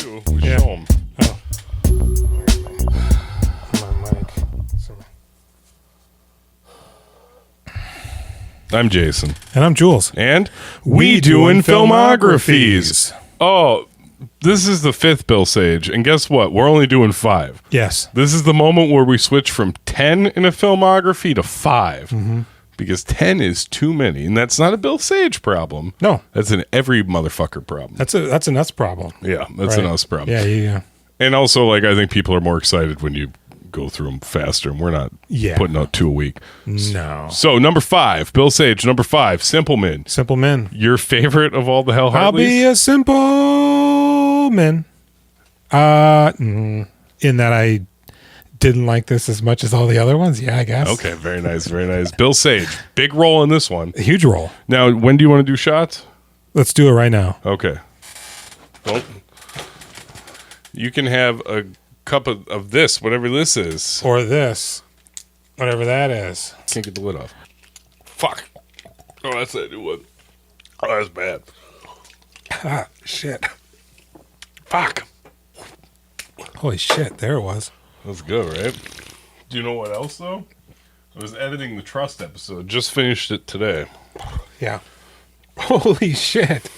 too. We show them. Oh. My mic. I'm Jason. And I'm Jules. And we doing filmographies. Oh, this is the 5th Bill Sage. And guess what? We're only doing 5. Yes. This is the moment where we switch from 10 in a filmography to 5. Mm-hmm. Because 10 is too many. And that's not a Bill Sage problem. No. That's an every motherfucker problem. That's an us problem. Yeah, that's an us problem. Yeah. And also, like, I think people are more excited when you go through them faster, and we're not putting out 2 a week. No. So, number 5, Bill Sage. Number 5, Simple Men. Simple Men. Your favorite of all the Hell Hartleys? I'll be a simple man. In that I didn't like this as much as all the other ones. Yeah, I guess. Okay, very nice, very nice. Bill Sage, big role in this one. A huge role. Now, when do you want to do shots? Let's do it right now. Okay. Well, you can have a cup of this, whatever this is. Or this. Whatever that is. Can't get the lid off. Fuck. Oh, that's a new one. Oh, that's bad. Ah, shit. Fuck. Holy shit, there it was. That's good, right? Do you know what else, though? I was editing the Trust episode. Just finished it today. Yeah. Holy shit.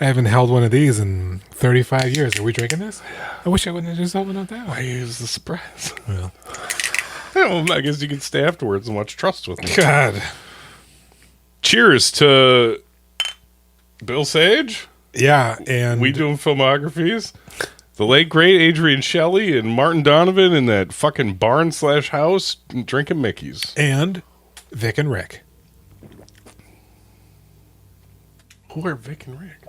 I haven't held one of these in 35 years. Are we drinking this? I wish I wouldn't have just opened up that one. Why use the surprise? Well. I guess you can stay afterwards and watch Trust with me. God. Cheers to Bill Sage. Yeah, and We doing filmographies. The late great Adrian Shelley and Martin Donovan in that fucking barn/house drinking Mickey's. And Vic and Rick. Who are Vic and Rick?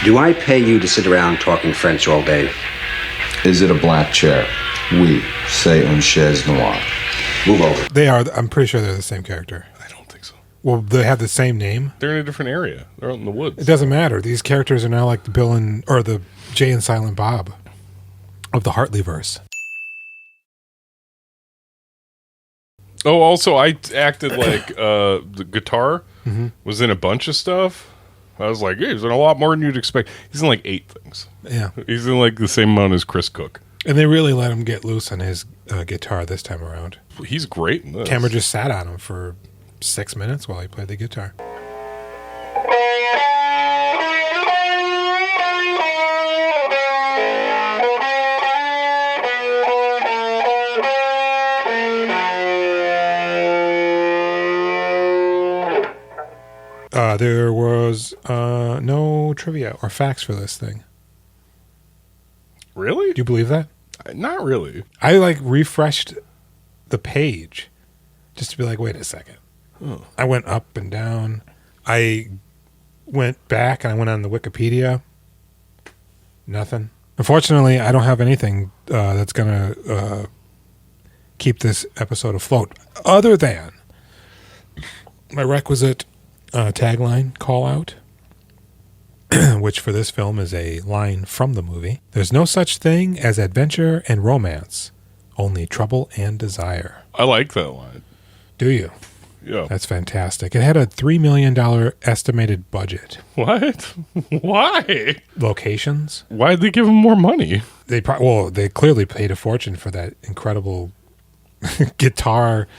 Do I pay you to sit around talking French all day? Is it a black chair? Oui, c'est une chaise noire. Move over. They are, I'm pretty sure they're the same character. I don't think so. Well, they have the same name. They're in a different area. They're out in the woods. It doesn't matter. These characters are now like the Bill and, or the Jay and Silent Bob of the Hartley-verse. Oh, also, I acted like the guitar was in a bunch of stuff. I was like, hey, he's in a lot more than you'd expect. He's in like 8 things. Yeah. He's in like the same amount as Chris Cook. And they really let him get loose on his guitar this time around. He's great in this. Camera just sat on him for 6 minutes while he played the guitar. There was no trivia or facts for this thing. Really? Do you believe that? Not really. I like refreshed the page just to be like, wait a second. Oh. I went up and down. I went back and I went on the Wikipedia. Nothing. Unfortunately, I don't have anything that's going to keep this episode afloat other than my requisite tagline call out, which for this film is a line from the movie. There's no such thing as adventure and romance, only trouble and desire. I like that line. Do you? Yeah. That's fantastic. It had a $3 million estimated budget. What? Why? Locations. Why'd they give him more money? They clearly paid a fortune for that incredible guitar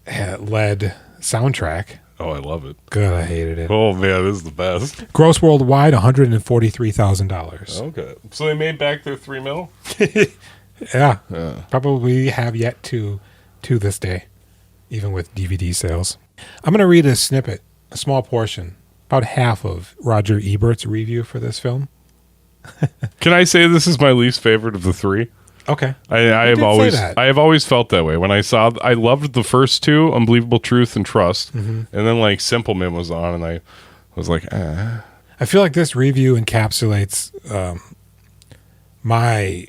led soundtrack. Oh, I love it. Good, I hated it. Oh, man, this is the best. Gross worldwide, $143,000. Okay. So they made back their $3 million? Yeah. Probably have yet to this day, even with DVD sales. I'm going to read a snippet, a small portion, about half of Roger Ebert's review for this film. Can I say this is my least favorite of the 3? Okay. I have always felt that way. When I loved the first 2, Unbelievable Truth and Trust, and then like Simple Men was on, and I was like, I feel like this review encapsulates my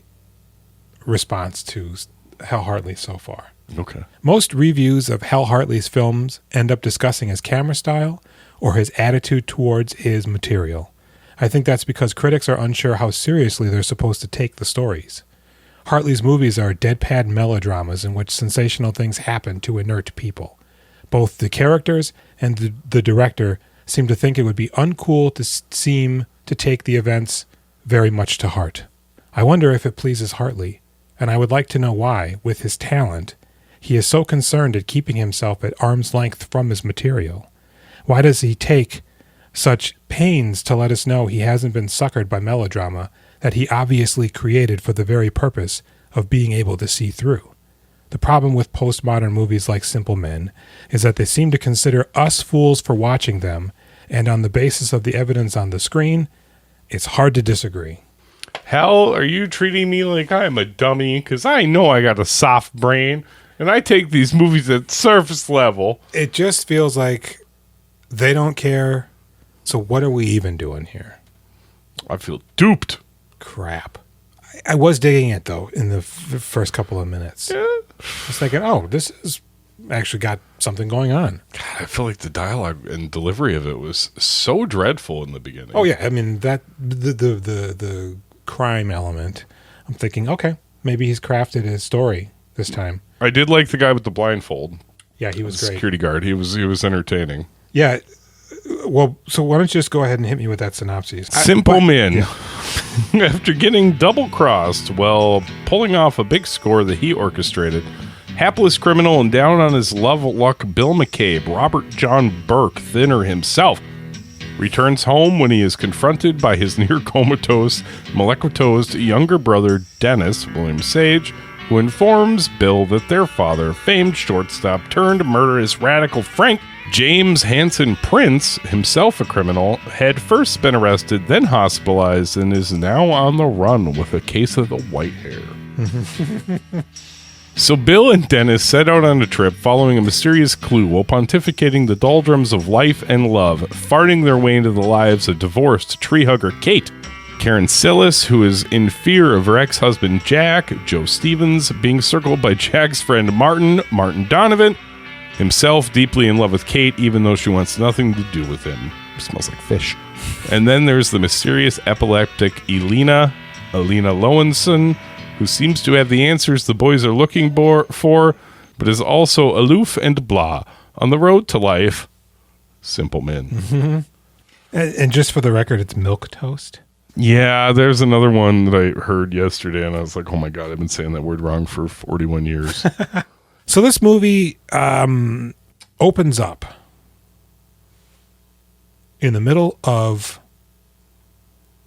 response to Hal Hartley so far. Okay. Most reviews of Hal Hartley's films end up discussing his camera style or his attitude towards his material. I think that's because critics are unsure how seriously they're supposed to take the stories. Hartley's movies are deadpan melodramas in which sensational things happen to inert people. Both the characters and the director seem to think it would be uncool to seem to take the events very much to heart. I wonder if it pleases Hartley, and I would like to know why, with his talent, he is so concerned at keeping himself at arm's length from his material. Why does he take such pains to let us know he hasn't been suckered by melodrama that he obviously created for the very purpose of being able to see through? The problem with postmodern movies like Simple Men is that they seem to consider us fools for watching them, and on the basis of the evidence on the screen, it's hard to disagree. Hal, are you treating me like I'm a dummy? Because I know I got a soft brain, and I take these movies at surface level. It just feels like they don't care, so what are we even doing here? I feel duped. Crap. I was digging it, though, in the first couple of minutes. Yeah. I was thinking, oh, this has actually got something going on. God, I feel like the dialogue and delivery of it was so dreadful in the beginning. Oh, yeah. I mean, that the crime element, I'm thinking, okay, maybe he's crafted his story this time. I did like the guy with the blindfold. Yeah, he was The great. security guard. He was entertaining. Yeah. Well, so why don't you just go ahead and hit me with that synopsis? Simple Men. Yeah. After getting double-crossed while pulling off a big score that he orchestrated, hapless criminal and down on his love luck Bill McCabe, Robert John Burke, thinner himself, returns home when he is confronted by his near-comatose, molecular-toast younger brother Dennis, William Sage, who informs Bill that their father, famed shortstop turned murderous radical Frank James Hanson Prince, himself a criminal, had first been arrested, then hospitalized, and is now on the run with a case of the white hair. So Bill and Dennis set out on a trip following a mysterious clue while pontificating the doldrums of life and love, farting their way into the lives of divorced tree hugger Kate, Karen Sillis, who is in fear of her ex-husband Jack, Joe Stevens, being circled by Jack's friend Martin Donovan, himself deeply in love with Kate, even though she wants nothing to do with him. Smells like fish. And then there's the mysterious epileptic Alina Lowenson, who seems to have the answers the boys are looking for, but is also aloof and blah. On the road to life, Simple Men. Mm-hmm. And just for the record, it's milk toast. Yeah, there's another one that I heard yesterday, and I was like, oh my God, I've been saying that word wrong for 41 years. So this movie opens up in the middle of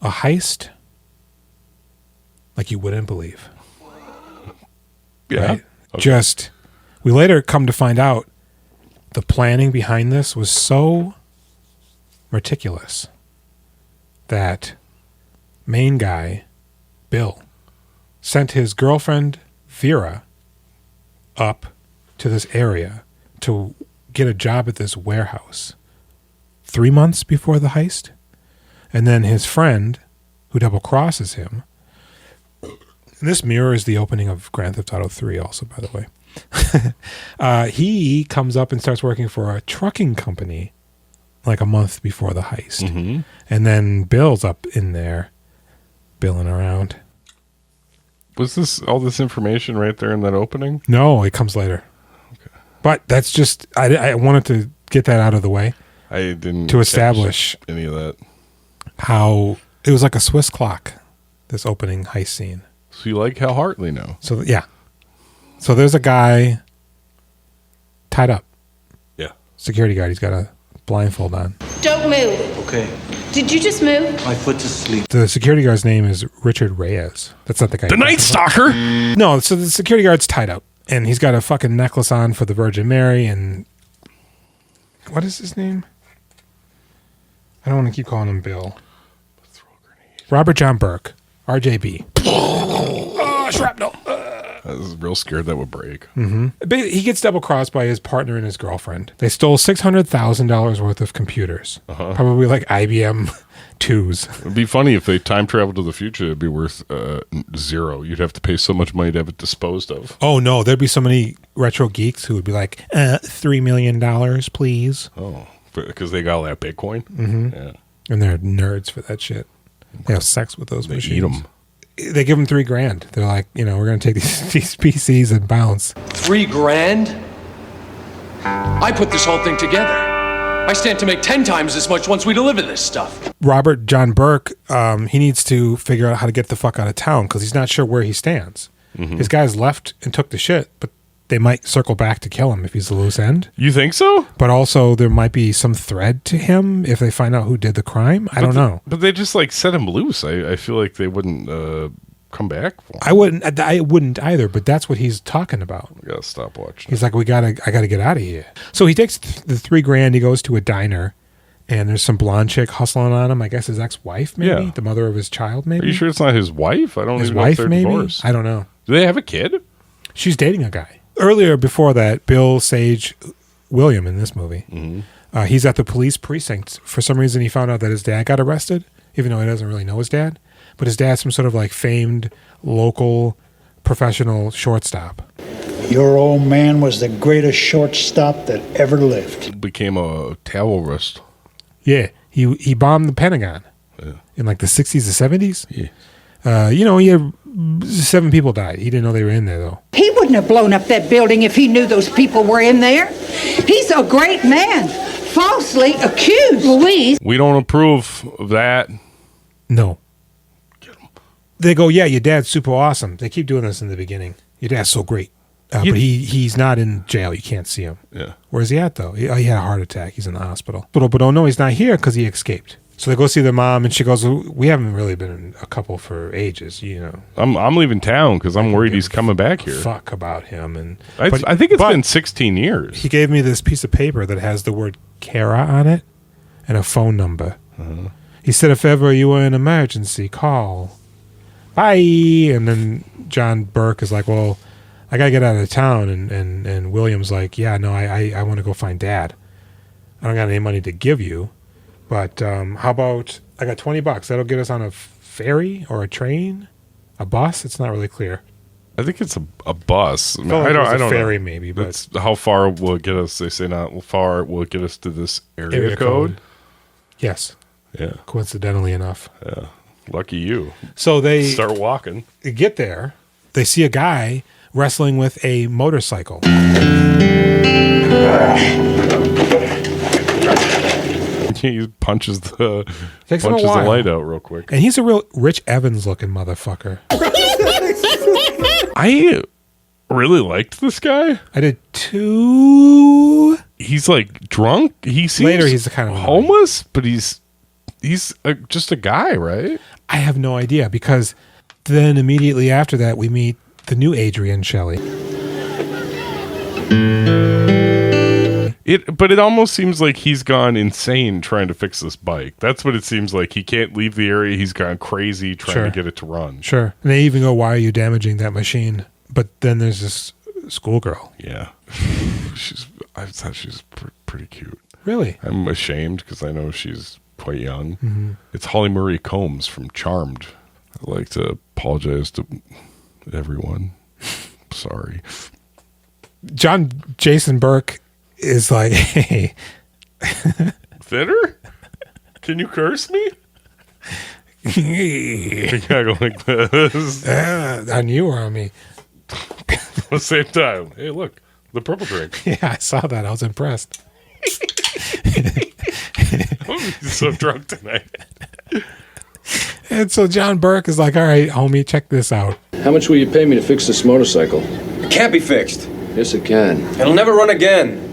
a heist like you wouldn't believe. Yeah. Right? Okay. We later come to find out the planning behind this was so meticulous that main guy, Bill, sent his girlfriend, Vera, up to this area to get a job at this warehouse 3 months before the heist. And then his friend, who double crosses him, and this mirrors the opening of Grand Theft Auto 3 also, by the way. He comes up and starts working for a trucking company like a month before the heist. Mm-hmm. And then Bill's up in there billing around. Was this all this information right there in that opening? No, it comes later. Okay. But that's just, I wanted to get that out of the way I didn't to establish catch any of that. how it was like a Swiss clock, this opening heist scene. So you like Hal Hartley now? So, yeah. So there's a guy tied up. Yeah. Security guard. He's got a blindfold on. Don't move. Okay. Did you just move? My foot's asleep. The security guard's name is Richard Reyes. That's not the guy. The Night Stalker! No, so the security guard's tied up. And he's got a fucking necklace on for the Virgin Mary. And what is his name? I don't want to keep calling him Bill. Robert John Burke. RJB. Oh, shrapnel. I was real scared that would break. Mm-hmm. He gets double crossed by his partner and his girlfriend. They stole $600,000 worth of computers. Probably like IBM 2s. It'd be funny if they time traveled to the future. It'd be worth zero. You'd have to pay so much money to have it disposed of. Oh, no. There'd be so many retro geeks who would be like, $3 million, please. Oh, because they got all that Bitcoin? Mm-hmm. Yeah. And they're nerds for that shit. They have sex with those machines. Eat them. They give them $3,000. They're like, we're going to take these PCs and bounce. $3,000? I put this whole thing together. I stand to make 10 times as much once we deliver this stuff. Robert John Burke, he needs to figure out how to get the fuck out of town because he's not sure where he stands. His guys left and took the shit, but they might circle back to kill him if he's a loose end. You think so? But also there might be some thread to him if they find out who did the crime. I don't know. But they just like set him loose. I feel like they wouldn't come back for him. I wouldn't either, but that's what he's talking about. I gotta stop watching. He's like, I gotta get out of here. So he takes the $3,000, he goes to a diner, and there's some blonde chick hustling on him. I guess his ex-wife, maybe? Yeah. The mother of his child, maybe? Are you sure it's not his wife? I don't His even know if wife, they're maybe? divorced. I don't know. Do they have a kid? She's dating a guy. Earlier, before that, Bill Sage William in this movie, he's at the police precinct. For some reason, he found out that his dad got arrested, even though he doesn't really know his dad. But his dad's some sort of like famed local professional shortstop. Your old man was the greatest shortstop that ever lived. Became a terrorist. Yeah, he bombed the Pentagon in like the 60s or 70s. Yeah. He had 7 people died. He didn't know they were in there, though. He wouldn't have blown up that building if he knew those people were in there. He's a great man, falsely accused. Louise. We don't approve of that. No. They go, yeah, your dad's super awesome. They keep doing this in the beginning. Your dad's so great. But he's not in jail. You can't see him. Yeah. Where's he at, though? He had a heart attack. He's in the hospital. But oh, no, he's not here because he escaped. So they go see their mom, and she goes, we haven't really been a couple for ages, I'm leaving town because I'm worried he's coming back here. Fuck about him. And I think it's been 16 years. He gave me this piece of paper that has the word Kara on it and a phone number. He said, if ever you were in an emergency, call. Bye. And then John Burke is like, well, I got to get out of town. And William's like, yeah, no, I want to go find Dad. I don't got any money to give you. But how about I got $20? That'll get us on a ferry or a train, a bus. It's not really clear. I think it's a bus. I Like don't a ferry know. maybe, but That's how far will it get us? They say not how far will it get us to this area code. Yes, Yeah, coincidentally enough. yeah. Lucky you. So they Start walking. get there. They see a guy wrestling with a motorcycle. He punches the Takes him a punches the while. light out real quick. And he's a real Rich Evans looking motherfucker. I really liked this guy. I did too. He's like drunk. He seems Later, he's kind of homeless, but he's just a guy, right? I have no idea because then immediately after that we meet the new Adrian Shelley. But it almost seems like he's gone insane trying to fix this bike. That's what it seems like. He can't leave the area. He's gone crazy trying to get it to run. Sure. And they even go, why are you damaging that machine? But then there's this schoolgirl. Yeah. I thought she was pretty cute. Really? I'm ashamed because I know she's quite young. Mm-hmm. It's Holly Marie Combs from Charmed. I'd like to apologize to everyone. Sorry. Jason Burke is like, hey. Thinner? Can you curse me? You gotta go like this. On you or on me? At the same time. Hey, look, the purple drink. Yeah, I saw that. I was impressed. I'm so drunk tonight. And so John Burke is like, all right, homie, check this out. How much will you pay me to fix this motorcycle? It can't be fixed. Yes, it can. It'll never run again.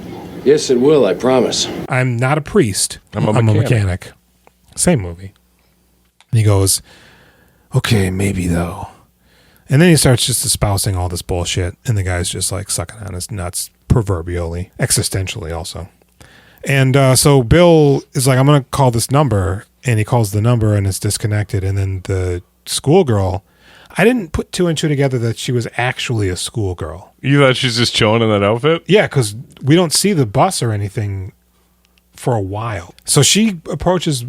Yes, it will, I promise. I'm not a priest. I'm a mechanic. Same movie. And he goes, okay, maybe though. And then he starts just espousing all this bullshit. And the guy's just like sucking on his nuts, proverbially, existentially also. And so Bill is like, I'm going to call this number. And he calls the number and it's disconnected. And then the schoolgirl, I didn't put 2 and 2 together that she was actually a schoolgirl. You thought she's just chilling in that outfit? Yeah, because we don't see the bus or anything for a while. So she approaches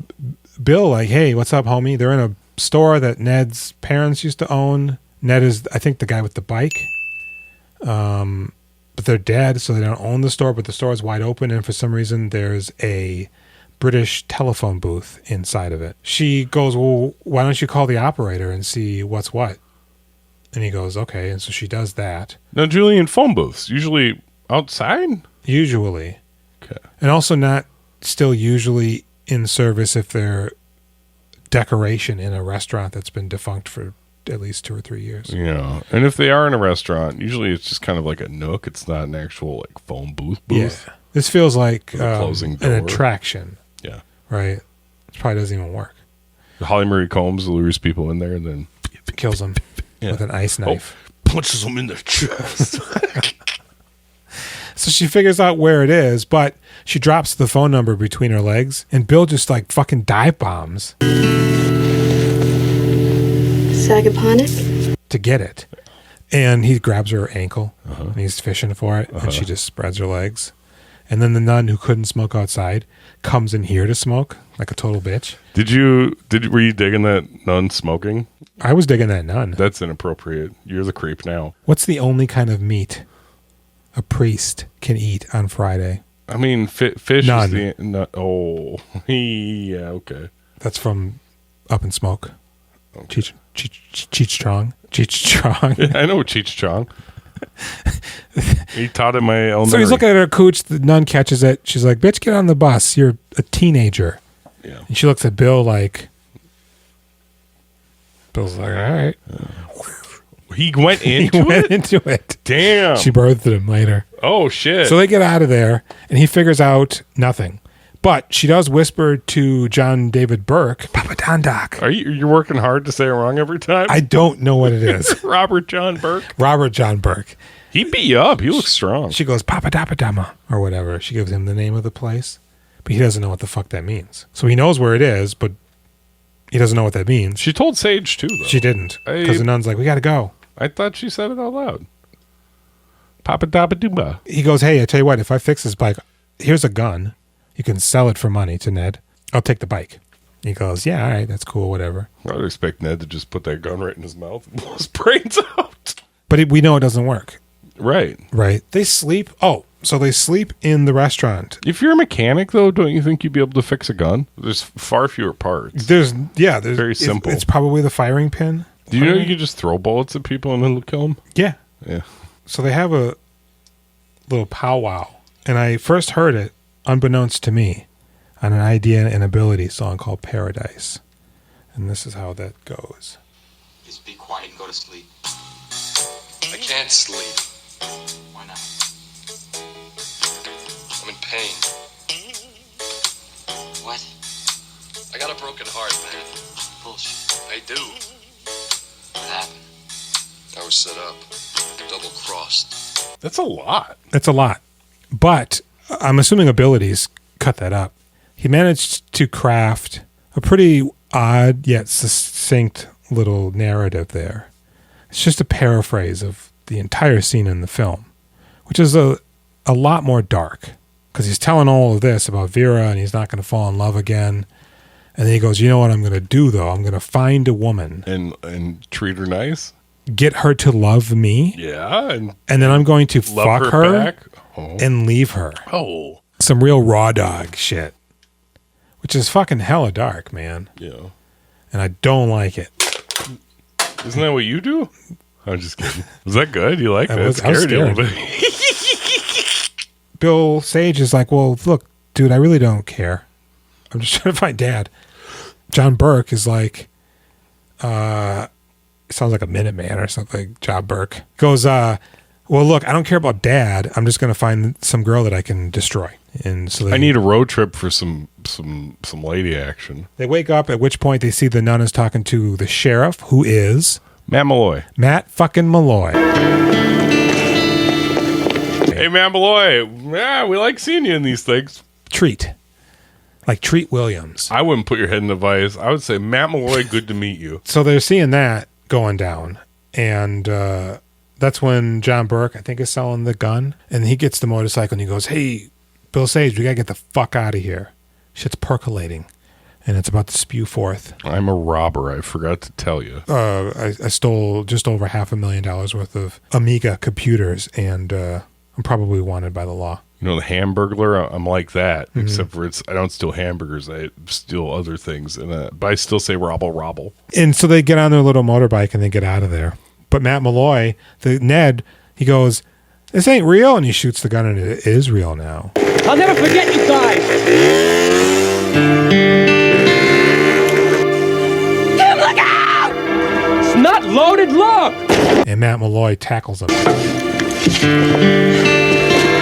Bill like, hey, what's up, homie? They're in a store that Ned's parents used to own. Ned is, I think, the guy with the bike. But they're dead, so they don't own the store, but the store is wide open, and for some reason there's a British telephone booth inside of it. She goes, well, why don't you call the operator and see what's what? And he goes, okay. And so she does that. Now, Julian, phone booths, usually outside? Usually. Okay. And also not still usually in service if they're decoration in a restaurant that's been defunct for at least 2 or 3 years. Yeah. And if they are in a restaurant, usually it's just kind of like a nook. It's not an actual like phone booth. Yeah. This feels like closing door. an attraction. Yeah. Right? It probably doesn't even work. Holly Marie Combs lures people in there and then Kills them with an ice knife. Punches them in the chest. So she figures out where it is, but she drops the phone number between her legs, and Bill just like fucking dive bombs Sagaponic? to get it. And he grabs her ankle, and he's fishing for it, and she just spreads her legs. And then the nun who couldn't smoke outside comes in here to smoke like a total bitch. Were you digging that nun smoking? I was digging that nun. That's inappropriate. You're the creep now. What's the only kind of meat a priest can eat on Friday? I mean, fish None. is the... Oh, yeah, okay. That's from Up in Smoke. Cheech Strong. Cheech Strong. I know Cheech Chong. He taught it my own. So he's looking at her cooch. The nun catches it. She's like, bitch, get on the bus. You're a teenager. Yeah. And she looks at Bill like... Bill's like, all right. He went into He went it? into it. Damn. She birthed him later. Oh, shit. So they get out of there, and he figures out nothing. But she does whisper to John David Burke, Papa Dondoc. You're working hard to say it wrong every time? I don't know what it is. Robert John Burke? Robert John Burke. He beat you up. He looks strong. She goes, Papa Dapadama, or whatever. She gives him the name of the place, but he doesn't know what the fuck that means. So he knows where it is, but he doesn't know what that means. She told Sage, too, though. She didn't, because the nun's like, we got to go. I thought she said it out loud. Papa Dabaduba. He goes, hey, I tell you what, if I fix this bike, here's a gun. You can sell it for money to Ned. I'll take the bike. He goes, yeah, all right, that's cool, whatever. I would expect Ned to just put that gun right in his mouth and blow his brains out. But we know it doesn't work. Right. Right. They sleep. Oh, so they sleep in the restaurant. If you're a mechanic, though, don't you think you'd be able to fix a gun? There's far fewer parts. There's very simple. It's probably the firing pin. Do you know you can just throw bullets at people and then kill them? Yeah. Yeah. So they have a little powwow. And I first heard it, unbeknownst to me, on an Idea and Ability song called Paradise. And this is how that goes. Just be quiet and go to sleep. I can't sleep. Why not? I'm in pain. What? I got a broken heart, man. Bullshit. I do. What happened? I was set up. Double-crossed. That's a lot. That's a lot. But I'm assuming Abilities cut that up. He managed to craft a pretty odd yet succinct little narrative there. It's just a paraphrase of the entire scene in the film, which is a lot more dark because he's telling all of this about Vera and he's not going to fall in love again. And then he goes, you know what I'm going to do, though? I'm going to find a woman. And treat her nice? Get her to love me. Yeah. And then I'm going to fuck her back. and leave her. Oh. Some real raw dog shit. Which is fucking hella dark, man. Yeah. And I don't like it. Isn't that what you do? I'm just kidding. Was that good? You like that? I was Scared you a little scared. bit. Bill Sage is like, well, look, dude, I really don't care. I'm just trying to find Dad. John Burke is like, sounds like a Minuteman or something. John Burke goes, well, look, I don't care about Dad. I'm just going to find some girl that I can destroy. And so I need a road trip for some lady action. They wake up, at which point they see the nun is talking to the sheriff, who is Matt Malloy. Matt fucking Malloy. Hey, Matt Malloy. Yeah, we like seeing you in these things. Treat. Like Treat Williams. I wouldn't put your head in the vice. I would say, Matt Malloy, good to meet you. So they're seeing that going down. And that's when John Burke, I think, is selling the gun. And he gets the motorcycle and he goes, hey, Bill Sage, we got to get the fuck out of here. Shit's percolating. And it's about to spew forth. I'm a robber. I forgot to tell you. I stole just over $500,000 worth of Amiga computers. And I'm probably wanted by the law. You know, the Hamburglar, I'm like that, except for I don't steal hamburgers. I steal other things. But I still say robble. And so they get on their little motorbike and they get out of there. But Matt Malloy, Ned, he goes, this ain't real. And he shoots the gun and it is real now. I'll never forget you guys. Tim, look out! It's not loaded, look! And Matt Malloy tackles him.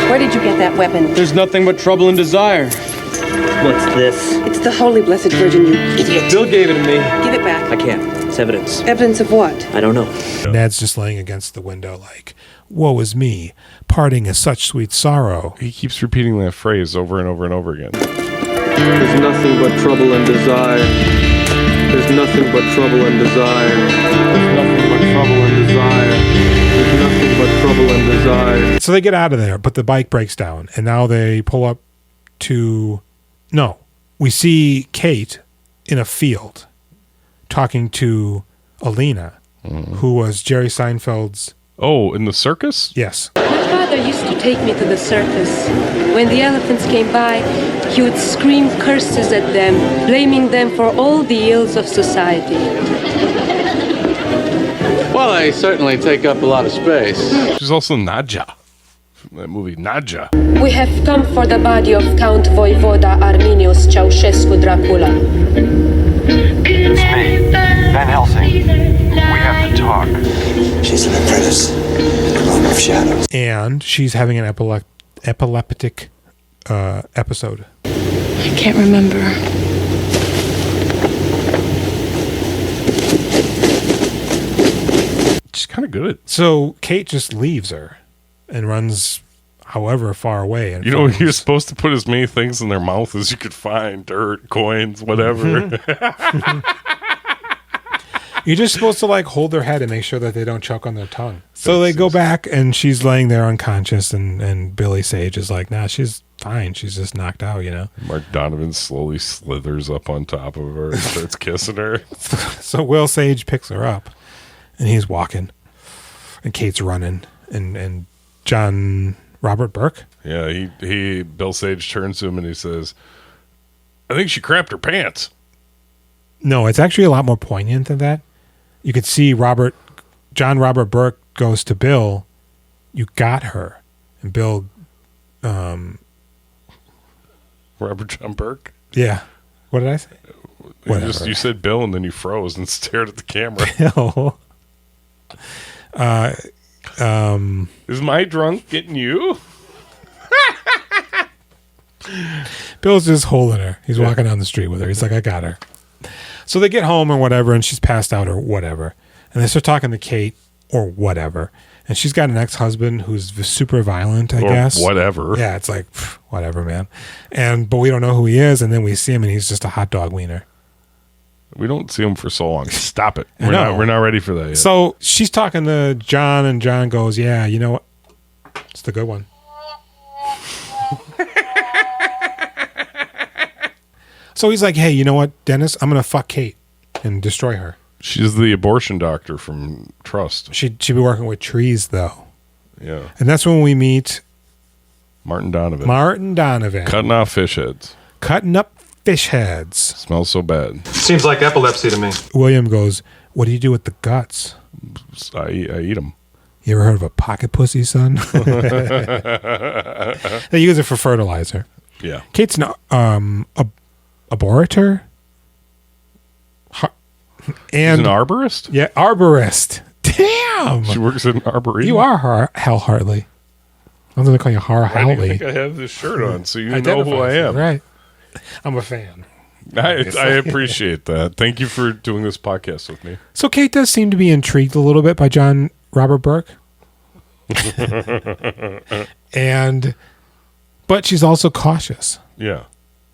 Where did you get that weapon? There's nothing but trouble and desire. What's this? It's the Holy Blessed Virgin, you idiot. Bill gave it to me. Give it back. I can't. It's evidence. Evidence of what? I don't know. Ned's just laying against the window like, woe is me, parting is such sweet sorrow. He keeps repeating that phrase over and over and over again. There's nothing but trouble and desire. There's nothing but trouble and desire. There's nothing but trouble and desire. There's nothing but trouble and desire. So they get out of there, but the bike breaks down, and now they pull up to... No, we see Kate in a field talking to Alina, who was Jerry Seinfeld's... Oh, in the circus? Yes. My father used to take me to the circus. When the elephants came by, he would scream curses at them, blaming them for all the ills of society. Well, they certainly take up a lot of space. She's also Nadja. From that movie, Nadja. We have come for the body of Count Voivoda Arminius Ceausescu Dracula. It's me, Van Helsing. We have to talk. She's an apprentice in the realm of shadows. And she's having an epileptic episode. I can't remember. She's kind of good at... So Kate just leaves her and runs however far away. And You know, you're supposed to put as many things in their mouth as you could find. Dirt, coins, whatever. You're just supposed to like hold their head and make sure that they don't choke on their tongue. So they go back and she's laying there unconscious and Billy Sage is like, nah, she's fine. She's just knocked out, you know? Mark Donovan slowly slithers up on top of her and starts kissing her. So Will Sage picks her up and he's walking and Kate's running and John Robert Burke. Yeah, Bill Sage turns to him and he says, I think she crapped her pants. No, it's actually a lot more poignant than that. You could see John Robert Burke goes to Bill, you got her. And Bill, Robert John Burke? Yeah. What did I say? Whatever. You said Bill and then you froze and stared at the camera. Bill. Is my drunk getting you? Bill's just holding her. He's walking down the street with her. He's like, I got her. So they get home or whatever, and she's passed out or whatever. And they start talking to Kate or whatever. And she's got an ex-husband who's super violent, I guess. Whatever. Yeah, it's like, whatever, man. But we don't know who he is, and then we see him, and he's just a hot dog wiener. We don't see him for so long. Stop it. I know. We're not ready for that yet. So she's talking to John, and John goes, yeah, you know what? It's the good one. So he's like, hey, you know what, Dennis? I'm going to fuck Kate and destroy her. She's the abortion doctor from Trust. She'd be working with trees, though. Yeah. And that's when we meet Martin Donovan. Cutting off fish heads. Cutting up fish heads. Smells so bad. Seems like epilepsy to me. William goes, what do you do with the guts? I eat them. You ever heard of a pocket pussy, son? They use it for fertilizer. Yeah. Kate's an arborator? And she's an arborist? Yeah, arborist. Damn. She works at an arboretum. You are Hal Hartley. I'm going to call you Har Why do you Howley. think I have this shirt on so you know who I am? Right. I'm a fan. I appreciate that. Thank you for doing this podcast with me. So Kate does seem to be intrigued a little bit by John Robert Burke. But she's also cautious. Yeah.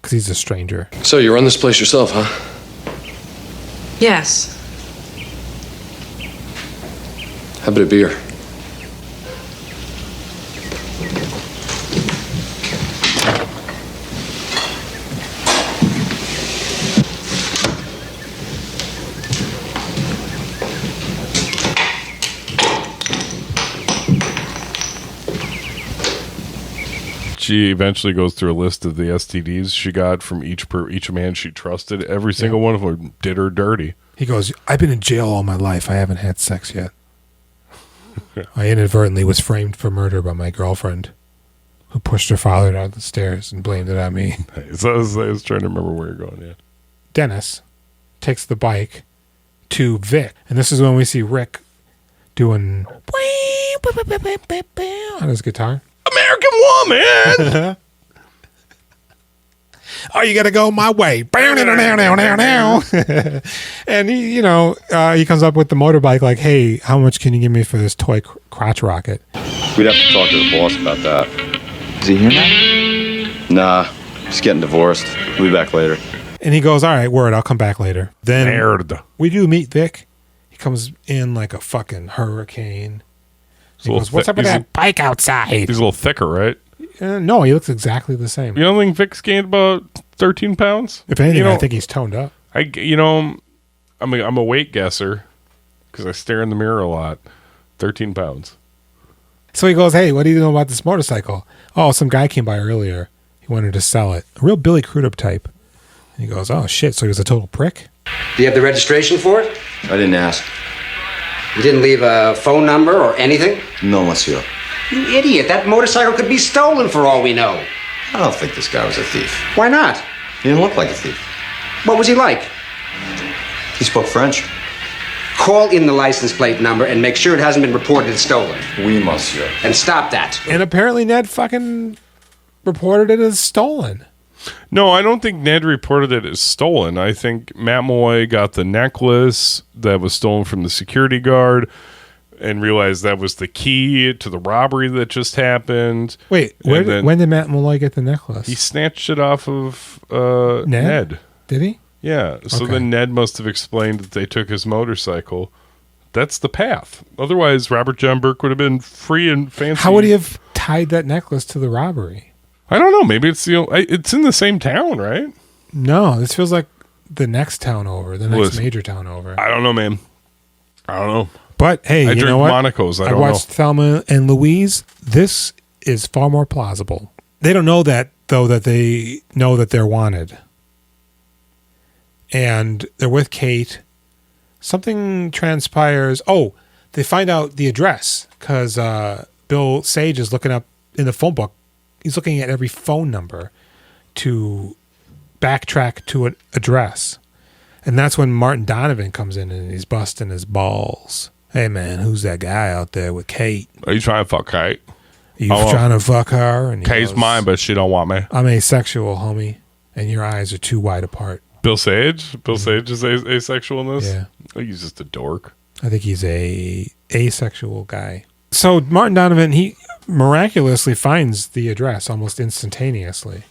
Because he's a stranger. So you run this place yourself, huh? Yes. How about a beer? She eventually goes through a list of the STDs she got from each man she trusted. Every single one of them did her dirty. He goes, I've been in jail all my life. I haven't had sex yet. I inadvertently was framed for murder by my girlfriend. who pushed her father down the stairs and blamed it on me. So I was trying to remember where you're going. Yeah. Dennis takes the bike to Vic, and this is when we see Rick doing on his guitar. American Woman. Oh, you got to go my way. And he, he comes up with the motorbike like, hey, how much can you give me for this toy crotch rocket? We'd have to talk to the boss about that. Is he here now? Nah, he's getting divorced. We'll be back later. And he goes, all right, word, I'll come back later. Then Nerd. we do meet Vic. He comes in like a fucking hurricane. He goes, what's up with that bike outside? He's a little thicker, right? No, he looks exactly the same. You don't think Vic's gained about 13 pounds? If anything, I think he's toned up. I'm a weight guesser because I stare in the mirror a lot. 13 pounds. So he goes, hey, what do you know about this motorcycle? Oh, some guy came by earlier. He wanted to sell it. A real Billy Crudup type. And he goes, oh, shit, so he was a total prick? Do you have the registration for it? I didn't ask. You didn't leave a phone number or anything? No, monsieur. You idiot. That motorcycle could be stolen for all we know. I don't think this guy was a thief. Why not? He didn't look like a thief. What was he like? He spoke French. Call in the license plate number and make sure it hasn't been reported as stolen. Oui, monsieur. And stop that. And apparently Ned fucking reported it as stolen. No, I don't think Ned reported it as stolen. I think Matt Malloy got the necklace that was stolen from the security guard and realized that was the key to the robbery that just happened. Wait, when did Matt Malloy get the necklace? He snatched it off of Ned. Did he? Yeah. So then Ned must have explained that they took his motorcycle. That's the path. Otherwise, Robert John Burke would have been free and fancy. How would he have tied that necklace to the robbery? I don't know. Maybe it's it's in the same town, right? No, this feels like the next town over, the next major town over. I don't know, man. I don't know. But hey, I you drink know what? Monaco's. I watched Thelma and Louise. This is far more plausible. They don't know that, though, that they know that they're wanted. And they're with Kate. Something transpires. Oh, they find out the address because Bill Sage is looking up in the phone book. He's looking at every phone number to backtrack to an address. And that's when Martin Donovan comes in and he's busting his balls. Hey, man, who's that guy out there with Kate? Are you trying to fuck Kate? You trying to fuck her? And Kate's mine, but she don't want me. I'm asexual, homie, and your eyes are too wide apart. Bill Sage? Bill Sage is asexual in this? Yeah. I think he's just a dork. I think he's a asexual guy. So Martin Donovan, he miraculously finds the address almost instantaneously.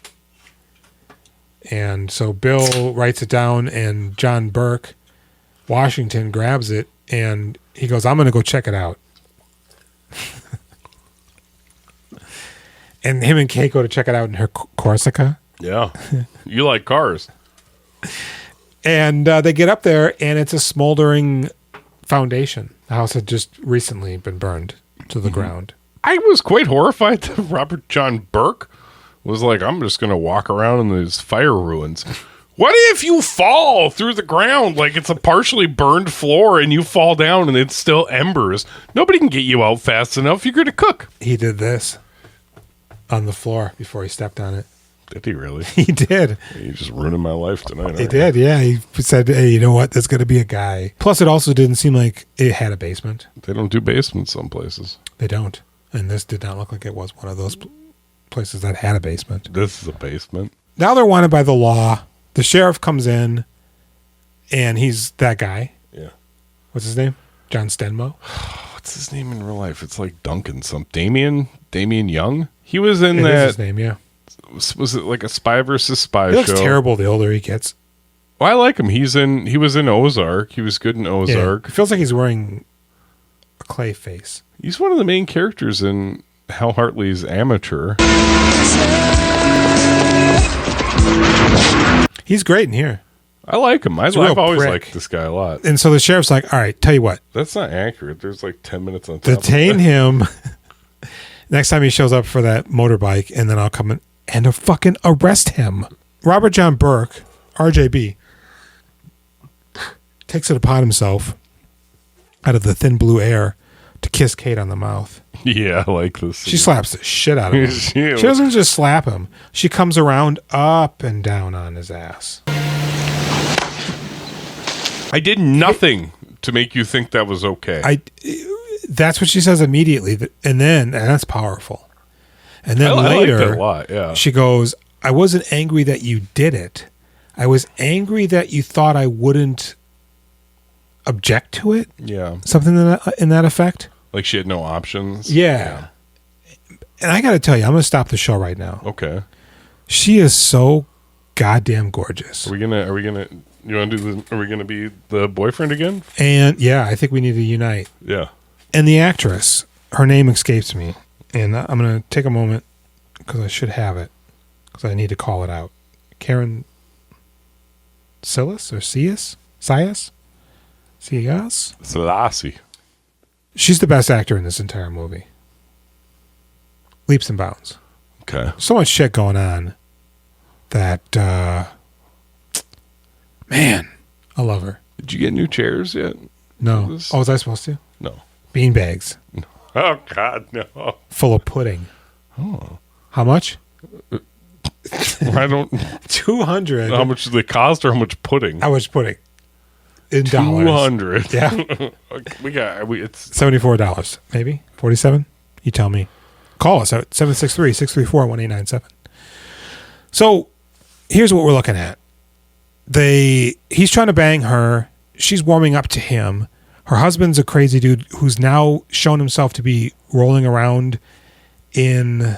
And so Bill writes it down, and John Burke, Washington, grabs it, and he goes, I'm going to go check it out. And him and Kate go to check it out in her Corsica. Yeah. You like cars. And they get up there, and it's a smoldering foundation. The house had just recently been burned to the ground. I was quite horrified that Robert John Burke was like, I'm just going to walk around in these fire ruins. What if you fall through the ground like it's a partially burned floor and you fall down and it's still embers? Nobody can get you out fast enough. You're going to cook. He did this on the floor before he stepped on it. Did he really? He did. You just ruining my life tonight. He did, yeah. He said, hey, you know what? There's going to be a guy. Plus, it also didn't seem like it had a basement. They don't do basements some places. They don't. And this did not look like it was one of those places that had a basement. This is a basement. Now they're wanted by the law. The sheriff comes in, and he's that guy. Yeah. What's his name? John Stenmo? What's his name in real life? It's like Duncan. Damien Young? He was in It that. is his name, yeah. Was it like a spy versus spy He looks show? terrible the older he gets. Well, I like him. He was in Ozark. He was good in Ozark. Yeah. It feels like he's wearing a clay face. He's one of the main characters in Hal Hartley's Amateur. He's great in here. I like him. I've a real always prick. liked this guy a lot. And so the sheriff's like, all right, tell you what. That's not accurate. There's like 10 minutes on top Detain of that. him next time he shows up for that motorbike, and then I'll come in and fucking arrest him. Robert John Burke, RJB, takes it upon himself out of the thin blue air to kiss Kate on the mouth. Yeah, I like this. She slaps the shit out of him. She doesn't just slap him. She comes around up and down on his ass. I did nothing to make you think that was okay. That's what she says immediately, and that's powerful. And then I later, like that a lot, yeah. She goes, "I wasn't angry that you did it. I was angry that you thought I wouldn't object to it." Yeah, something in that effect. Like she had no options. Yeah. And I got to tell you, I'm going to stop the show right now. Okay. She is so goddamn gorgeous. Are we gonna? You want to do the? Are we gonna be the boyfriend again? And yeah, I think we need to unite. Yeah. And the actress, her name escapes me, and I'm going to take a moment because I should have it because I need to call it out. Karen Silas or Sias? Selassie. She's the best actor in this entire movie. Leaps and bounds. Okay. So much shit going on that, man, I love her. Did you get new chairs yet? No. Oh, was I supposed to? No. Beanbags. Oh, God, no. Full of pudding. Oh. How much? I don't. 200. How much do they cost or how much pudding? How much pudding? In dollars. 200. Yeah. It's $74, maybe? 47? You tell me. Call us at 763-634-1897. So here's what we're looking at. He's trying to bang her. She's warming up to him. Her husband's a crazy dude who's now shown himself to be rolling around in,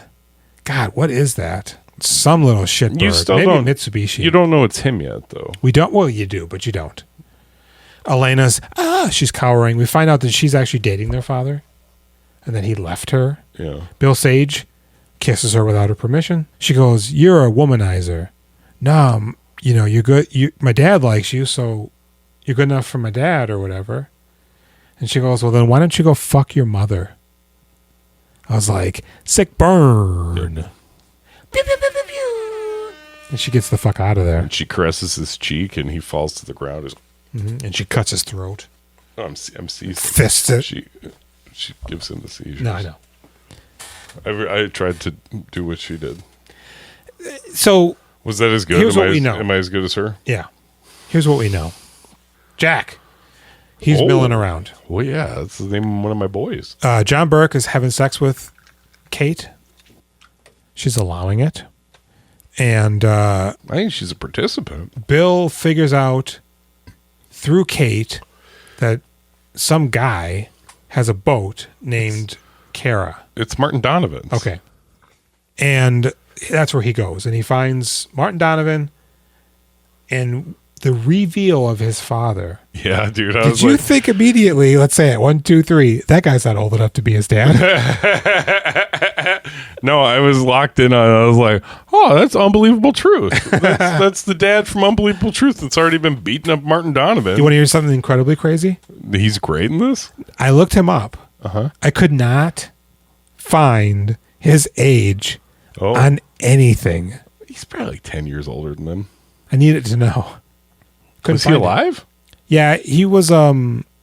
God, what is that? Some little shitbird. You still maybe don't. Mitsubishi. You don't know it's him yet, though. We don't. Well, you do, but you don't. Elena's, she's cowering. We find out that she's actually dating their father, and then he left her. Yeah. Bill Sage kisses her without her permission. She goes, "You're a womanizer." No, you're good. My dad likes you, so you're good enough for my dad or whatever. And she goes, "Well, then why don't you go fuck your mother?" I was like, sick burn. And she gets the fuck out of there. And she caresses his cheek, and he falls to the ground. And she cuts his throat. Oh, I'm seizing. Fists it. She gives him the seizures. No, I know. I tried to do what she did. So was that as good? Here's what we know. Am I as good as her? Yeah. Here's what we know. Jack. He's milling around. Well, yeah, that's the name of one of my boys. John Burke is having sex with Kate. She's allowing it. And I think she's a participant. Bill figures out through Kate that some guy has a boat named Kara. It's Martin Donovan's. Okay. And that's where he goes. And he finds Martin Donovan and the reveal of his father. Yeah, dude. Did you think immediately, let's say it, 1, 2, 3, that guy's not old enough to be his dad? No, I was locked in on it. I was like, oh, that's Unbelievable Truth. That's the dad from Unbelievable Truth that's already been beating up Martin Donovan. You want to hear something incredibly crazy? He's great in this? I looked him up. Uh-huh. I could not find his age on anything. He's probably like 10 years older than them. I needed to know. Was he alive? Yeah, he was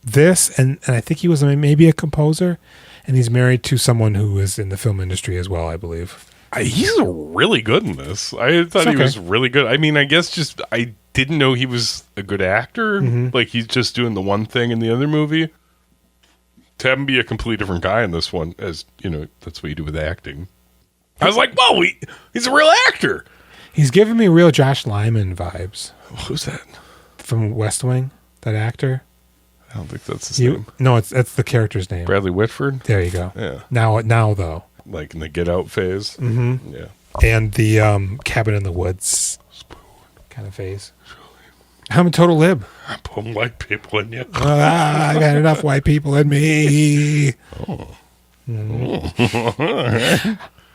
this, and I think he was maybe a composer, and he's married to someone who is in the film industry as well, I believe. He's really good in this. I thought he was really good. I mean, I guess just I didn't know he was a good actor. Mm-hmm. Like he's just doing the one thing in the other movie. To have him be a completely different guy in this one, as you know, that's what you do with acting. I was like, whoa, he's a real actor. He's giving me real Josh Lyman vibes. Who's that? From West Wing, that actor. I don't think that's his name. No, that's the character's name. Bradley Whitford. There you go. Yeah. Now though. Like in the Get Out phase. Mm-hmm. Yeah. And the Cabin in the Woods kind of phase. I'm a total lib. I put white people in you. I've had enough white people in me. Oh.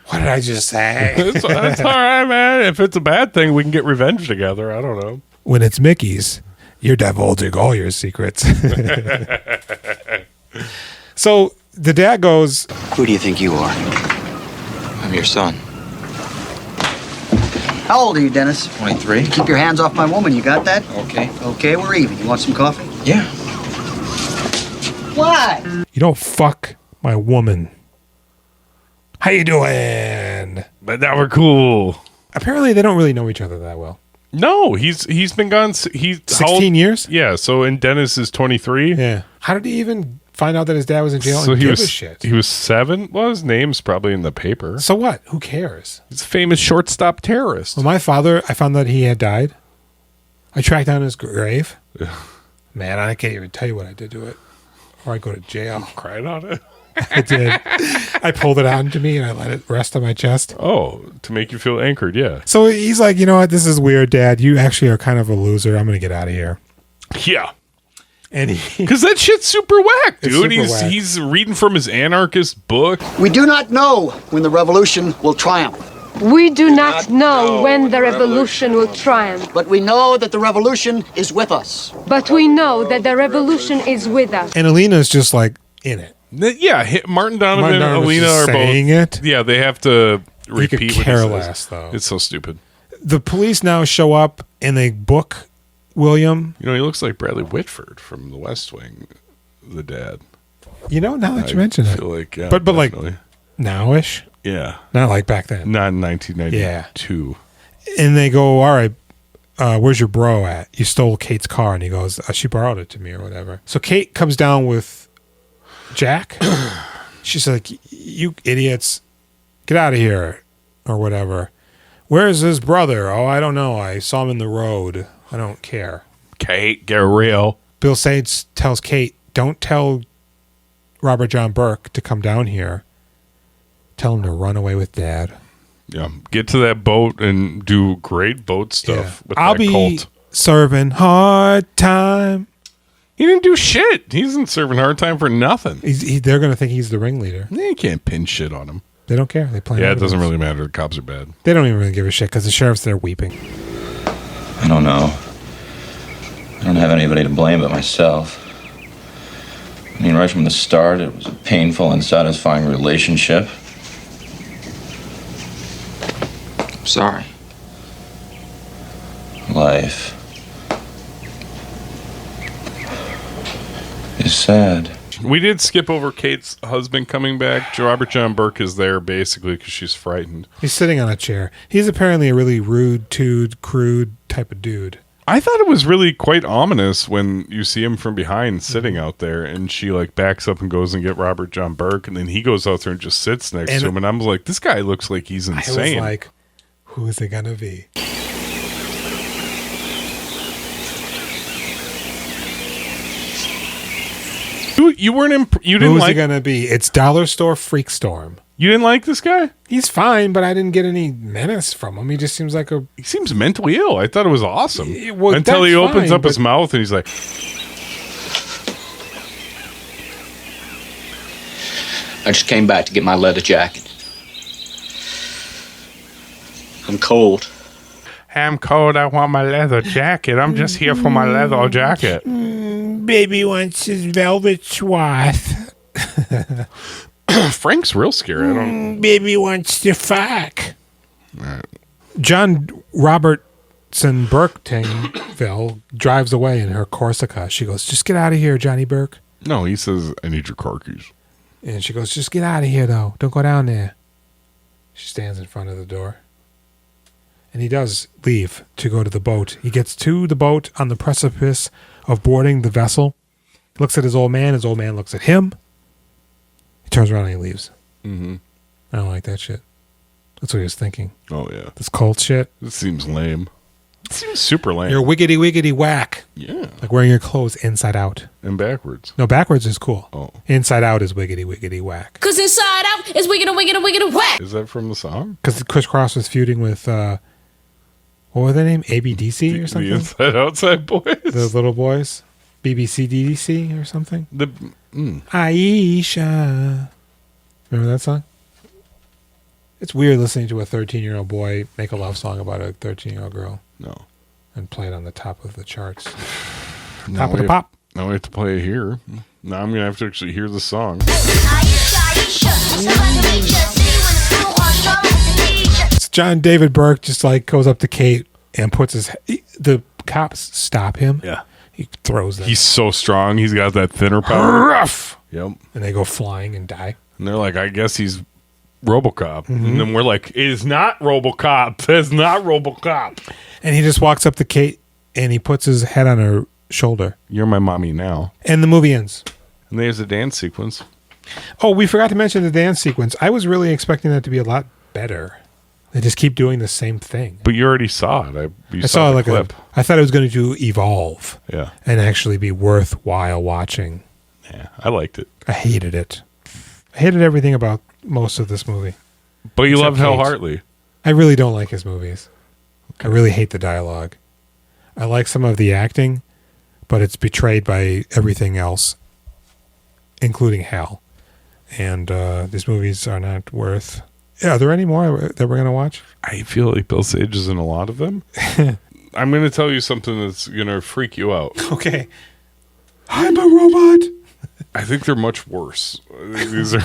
What did I just say? That's all right, man. If it's a bad thing, we can get revenge together. I don't know. When it's Mickey's, you're divulging all your secrets. So the dad goes, "Who do you think you are?" I'm your son. How old are you, Dennis? 23. Keep your hands off my woman, you got that? Okay. Okay, we're even. You want some coffee? Yeah. Why? "You don't fuck My woman. How you doing? But that were cool. Apparently, they don't really know each other that well. No, he's been gone. He's 16 years? Yeah. So, and Dennis is 23. Yeah. How did he even find out that his dad was in jail So and he give was a shit? He was 7. Well, his name's probably in the paper. So what? Who cares? He's a famous shortstop terrorist. Well, my father, I found that he had died. I tracked down his grave. Man, I can't even tell you what I did to it. Or I go to jail. Cried on it. I did. I pulled it onto me and I let it rest on my chest. Oh, to make you feel anchored, yeah. So he's like, you know what? This is weird, Dad. You actually are kind of a loser. I'm going to get out of here. Yeah. And because that shit's super whack, dude. Super whack. He's reading from his anarchist book. We do not know when the revolution will triumph. We do not know when the revolution will triumph. But we know that the revolution is with us. But we know that the revolution is with us. And Alina's just like in it. Yeah, Martin Donovan and Donovan's Alina just are both saying it. Yeah, they have to You repeat could what care he says. less, though. It's so stupid. The police now show up and they book William. You know, he looks like Bradley Whitford from The West Wing, the dad. You know, now that you I mention it. feel like, yeah, but like definitely. nowish. Yeah. Not like back then. Not in 1992. And they go, all right, where's your bro at? You stole Kate's car. And he goes, she borrowed it to me or whatever. So Kate comes down with Jack. She's like, you idiots, get out of here or whatever. Where's his brother? Oh, I don't know. I saw him in the road. I don't care. Kate, get real. Bill Sage tells Kate, don't tell Robert John Burke to come down here. Tell him to run away with Dad. Yeah, get to that boat and do great boat stuff with I'll that be cult. serving hard time. He didn't do shit. He isn't serving hard time for nothing. They're going to think he's the ringleader. You can't pin shit on him. They don't care. They play. Yeah, it doesn't really matter. The cops are bad. They don't even really give a shit because the sheriff's there weeping. I don't know. I don't have anybody to blame but myself. I mean, right from the start, it was a painful and satisfying relationship. I'm sorry. Life is sad. We did skip over Kate's husband coming back. Robert John Burke is there basically because she's frightened. He's sitting on a chair. He's apparently a really rude, crude type of dude. I thought it was really quite ominous when you see him from behind sitting out there and she like backs up and goes and get Robert John Burke and then he goes out there and just sits next to him and I'm like, this guy looks like he's insane. I was like, who is it gonna be? You weren't you didn't Who's like it gonna be? It's Dollar Store Freakstorm. You didn't like this guy? He's fine, but I didn't get any menace from him. He just seems like he seems mentally ill. I thought it was awesome. Well, until he that's opens fine, up his mouth and he's like, I just came back to get my leather jacket. I'm cold. I'm cold. I want my leather jacket. I'm just here for my leather jacket. Baby wants his velvet swath. Frank's real scary. I don't. Baby wants to fuck. John Robertson Burkingville drives away in her Corsica. She goes, just get out of here, Johnny Burke. No, he says, I need your car keys. And she goes, just get out of here, though. Don't go down there. She stands in front of the door. And he does leave to go to the boat. He gets to the boat on the precipice of boarding the vessel. He looks at his old man. His old man looks at him. He turns around and he leaves. Mm-hmm. I don't like that shit. That's what he was thinking. Oh, yeah. This cult shit. It seems lame. It seems super lame. You're wiggity wiggity whack. Yeah. Like wearing your clothes inside out. And backwards. No, backwards is cool. Oh. Inside out is wiggity wiggity whack. Cause inside out is wiggity wiggity wiggity whack. Is that from the song? Because Chris Cross was feuding with, what was their name? ABDC or something? The Inside Outside Boys? The little boys? BBC DDC or something? Aisha. Remember that song? It's weird listening to a 13-year-old boy make a love song about a 13-year-old girl. No. And play it on the top of the charts. Now Top of the pop. Now we have to play it here. Now I'm going to have to actually hear the song. It's John David Burke just like goes up to Kate and puts the cops stop him. Yeah. He throws them. He's so strong. He's got that thinner power. Ruff. Yep. And they go flying and die. And they're like, I guess he's RoboCop. And then we're like, it is not RoboCop. It's not RoboCop. And he just walks up to Kate and he puts his head on her shoulder. You're my mommy now. And the movie ends. And there's a dance sequence. Oh, we forgot to mention the dance sequence. I was really expecting that to be a lot better. They just keep doing the same thing. But you already saw it. I saw the like clip. I thought it was going to evolve. Yeah. And actually be worthwhile watching. Yeah, I liked it. I hated it. I hated everything about most of this movie. But you love Hal Kate. Hartley. I really don't like his movies. I really hate the dialogue. I like some of the acting, but it's betrayed by everything else, including Hal. And these movies are not worth... Yeah, are there any more that we're going to watch? I feel like Bill Sage is in a lot of them. I'm going to tell you something that's going to freak you out. Okay. I'm a robot. I think they're much worse. These are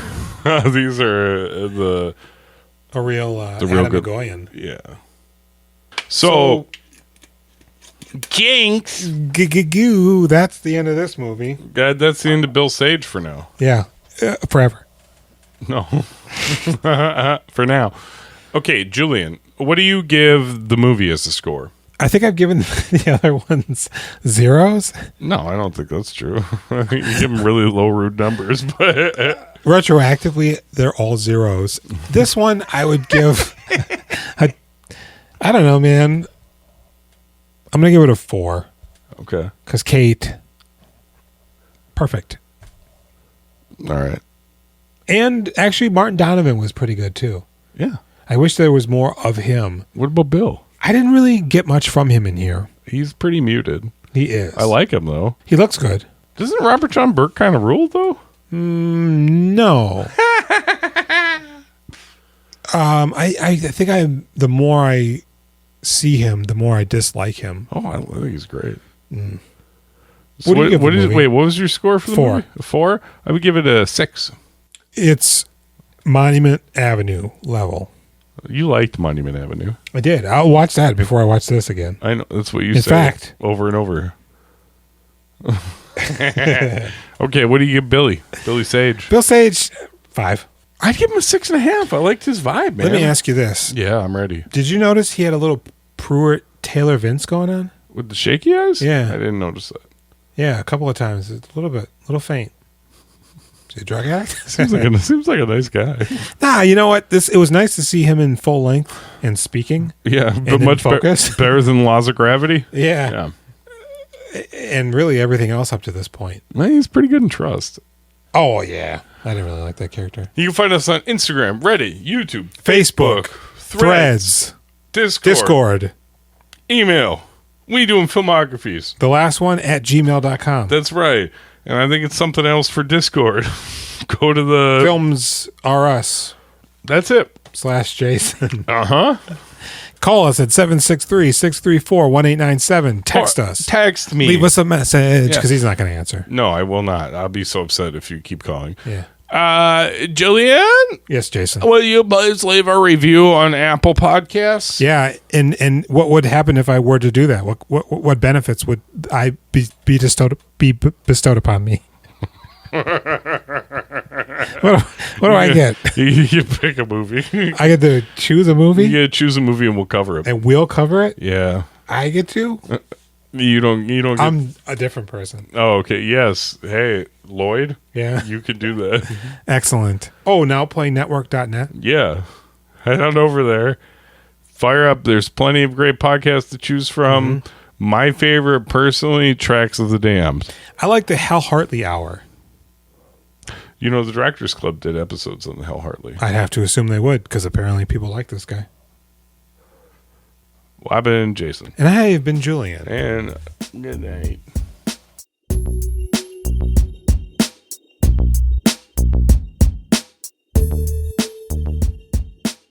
the real Adam good Goyen. Yeah. So Jinx. Goo. That's the end of this movie. God, that's the end of Bill Sage for now. Yeah, forever. No, for now. Okay, Julian, what do you give the movie as a score? I think I've given the other ones zeros. No, I don't think that's true. You give them really low rude numbers, but retroactively, they're all zeros. This one, I would give. I don't know, man. I'm gonna give it a 4. Okay. Because Kate, perfect. All right. And actually, Martin Donovan was pretty good too. Yeah. I wish there was more of him. What about Bill? I didn't really get much from him in here. He's pretty muted. He is. I like him though. He looks good. Doesn't Robert John Burke kind of rule though? No. I think the more I see him, the more I dislike him. Oh, I think he's great. So what do you give the movie? Wait, what was your score for the 4. movie? 4? I would give it a 6. It's Monument Avenue level. You liked Monument Avenue. I did. I'll watch that before I watch this again. I know. That's what you In say fact. over and over. Okay, what do you give Billy? Billy Sage. Bill Sage, 5. I'd give him a 6.5. I liked his vibe, man. Let me ask you this. Yeah, I'm ready. Did you notice he had a little Pruitt Taylor Vince going on? With the shaky eyes? Yeah. I didn't notice that. Yeah, a couple of times. It's a little faint. Is he a drug addict? Seems like a nice guy. Nah, you know what? It was nice to see him in full length and speaking. Yeah, and but much focus. better than Laws of Gravity. Yeah. And really everything else up to this point. Well, he's pretty good in Trust. Oh, yeah. I didn't really like that character. You can find us on Instagram, Reddit, YouTube, Facebook, Threads, Discord, email. We doing filmographies. The last one at gmail.com. That's right. And I think it's something else for Discord. Go to the Films R Us. That's it. /Jason. Uh-huh. Call us at 763-634-1897. Text us. Text me. Leave us a message because Yes. he's not going to answer. No, I will not. I'll be so upset if you keep calling. Yeah. Julian? Yes, Jason. Will you please leave a review on Apple Podcasts? Yeah, and what would happen if I were to do that? What benefits would I be bestowed upon me? What do I get? You pick a movie. I get to choose a movie? You get to choose a movie and we'll cover it. And we'll cover it? Yeah. I get to? You don't get... I'm a different person. Oh, okay. Yes. Hey, Lloyd. Yeah. You could do that. Excellent. Oh, nowplaynetwork.net. Yeah. Head on over there. Fire up. There's plenty of great podcasts to choose from. Mm-hmm. My favorite, personally, Tracks of the Damned. I like the Hal Hartley Hour. You know, the Directors Club did episodes on the Hal Hartley. I'd have to assume they would because apparently people like this guy. Well, I've been Jason. And I have been Julian. And good night.